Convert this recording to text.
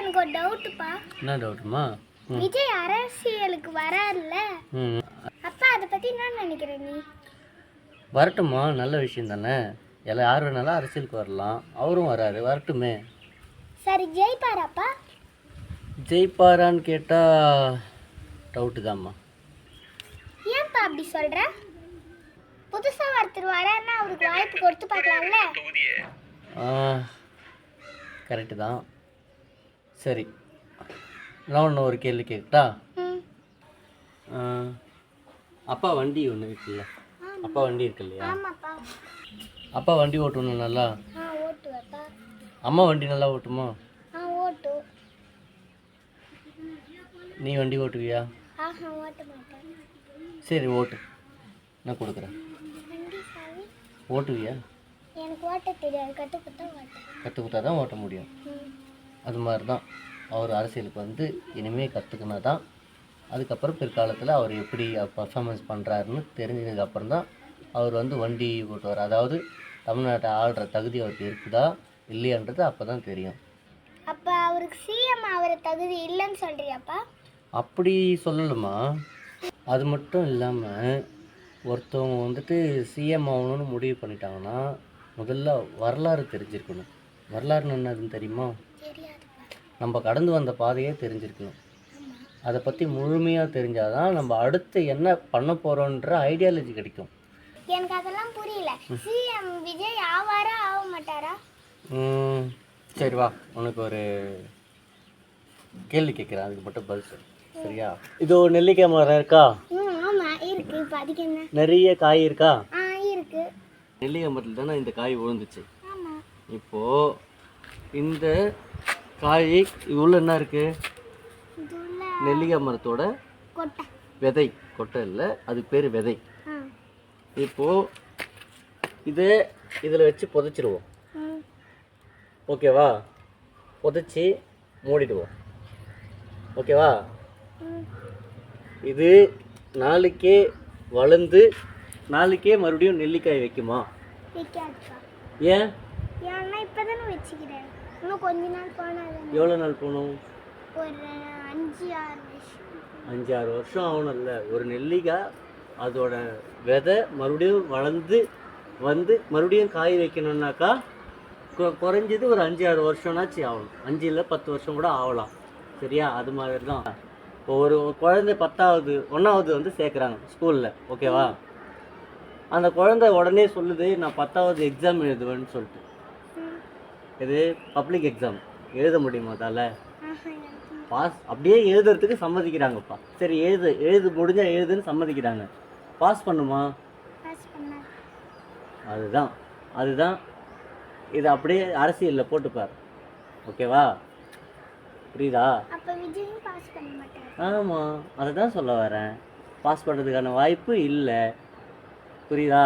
எனக்கு ஒரு டவுட்ப்பா. என்ன டவுட்டுமா? விஜய் அரசியலுக்கு வராருல்ல, அப்பா அதை பத்தி என்ன நினைக்கிற நீ? வரட்டுமா, நல்ல விஷயம் தானே. எல்லாம் யார் வேணாலும் அரசியலுக்கு வரலாம், அவரும் வராரு, வரட்டுமே. சரி, ஜெயிப்பாராப்பா? ஜெயிப்பாரான்னு கேட்டால் டவுட்டு தான்மா. ஏன்ப்பா அப்படி சொல்ற? புதுசாக ஒருத்தர் வராருன்னா அவருக்கு வாய்ப்பு கொடுத்து பார்க்கலாம்ல. கரெக்டு தான். சரி, நான் ஒன்று ஒரு கேள்வி கேட்கட்டா? அப்பா வண்டி ஒன்று இருக்குல்ல, அப்பா வண்டி இருக்கு இல்லையா? ஆமாப்பா. அப்பா வண்டி ஓட்டணும் நல்லா? ஓட்டுவேப்பா. அம்மா வண்டி நல்லா ஓட்டுமா? ஓட்டு. நீ வண்டி ஓட்டுவியா? ஓட்ட மாட்டேன். சரி ஓட்டு, நான் கொடுக்குறேன். ஓட்டுவியா? எனக்கு ஓட்ட தெரியாது, கற்றுக்கிட்டா தான் ஓட்ட முடியும். அது மாதிரி தான் அவர் அரசியலுக்கு வந்து இனிமேல் கற்றுக்கினா தான் அதுக்கப்புறம் பிற்காலத்தில் அவர் எப்படி பர்ஃபார்மன்ஸ் பண்ணுறாருன்னு தெரிஞ்சதுக்கப்புறம் தான் அவர் வந்து வண்டி ஓட்டுவார். அதாவது தமிழ்நாட்டை ஆள்ற தகுதி அவருக்கு இருக்குதா இல்லையான்றது அப்போ தான் தெரியும். அப்போ அவருக்கு சிஎம் ஆகிற தகுதி இல்லைன்னு சொல்கிறியாப்பா? அப்படி சொல்லலுமா. அது மட்டும் இல்லாமல் ஒருத்தவங்க வந்துட்டு சிஎம் ஆகணும்னு முடிவு பண்ணிட்டாங்கன்னா முதல்ல வரலாறு தெரிஞ்சிருக்கணும். வரலாறுன்னு என்னதுன்னு தெரியுமா? நம்ம கடந்து வந்த பாதையே தெரிஞ்சிருக்கணும். அதை பற்றி முழுமையாக தெரிஞ்சால் தான் நம்ம அடுத்து என்ன பண்ண போகிறோன்ற ஐடியாலஜி கிடைக்கும். எனக்கு அதெல்லாம் புரியல. சிஎம் விஜய் ஆவாரா ஆக மாட்டாரா? சரி வா, உனக்கு ஒரு கேள்வி கேட்குறேன், அதுக்கு மட்டும் பதில் சொல்லு, சரியா? இதோ நெல்லிக்காய் மரம் இருக்கா? ஆமாம் இருக்கு. இப்போ அதுக்கு என்ன? நிறைய காய் இருக்கா? இருக்கு. நெல்லிக்காய் மரத்தில் தானே இந்த காய் விழுந்துச்சு. ஆமாம். இப்போது இந்த காய் உள்ள என்ன இருக்குது? நெல்லிக்காய் மரத்தோட விதை. கொட்டை இல்லை, அதுக்கு பேர் விதை. இப்போது இதில் வச்சு புதைச்சிடுவோம், ஓகேவா? புதைச்சி மூடிடுவோம், ஓகேவா? இது நாளைக்கே வளர்ந்து நாளைக்கே மறுபடியும் நெல்லிக்காய் வைக்குமா? ஏன்? ஏன்னா இப்போதானே வச்சுக்கிறேன், இன்னும் கொஞ்ச நாள் போனால். எவ்வளோ நாள் போகணும்? ஒரு 5-6 வருஷம். 5-6 வருஷம் ஆகணும்ல. ஒரு நெல்லிக்காய் அதோட விதை மறுபடியும் வளர்ந்து வந்து மறுபடியும் காய் வைக்கணுன்னாக்கா குறைஞ்சது ஒரு 5-6 வருஷம்னாச்சு ஆகணும். 5 இல்லை 10 வருஷம் கூட ஆகலாம், சரியா? அது மாதிரி தான் இப்போ ஒரு குழந்தை 10வது 1வது வந்து சேர்க்குறாங்க ஸ்கூலில், ஓகேவா? அந்த குழந்தை உடனே சொல்லுது நான் 10வது எக்ஸாம் எழுதுவேன்னு சொல்லிட்டு. இது பப்ளிக் எக்ஸாம் எழுத முடியுமா அதால்? பாஸ் அப்படியே எழுதுறதுக்கு சம்மதிக்கிறாங்கப்பா. சரி எழுது முடிஞ்சால் எழுதுன்னு சம்மதிக்கிறாங்க. பாஸ் பண்ணுமா? அதுதான் இது அப்படியே அரசியலில் போட்டுப்பார், ஓகேவா? புரியுதா? ஆமாம், அதை தான் சொல்ல வரேன். பாஸ் பண்ணுறதுக்கான வாய்ப்பு இல்லை, புரியுதா?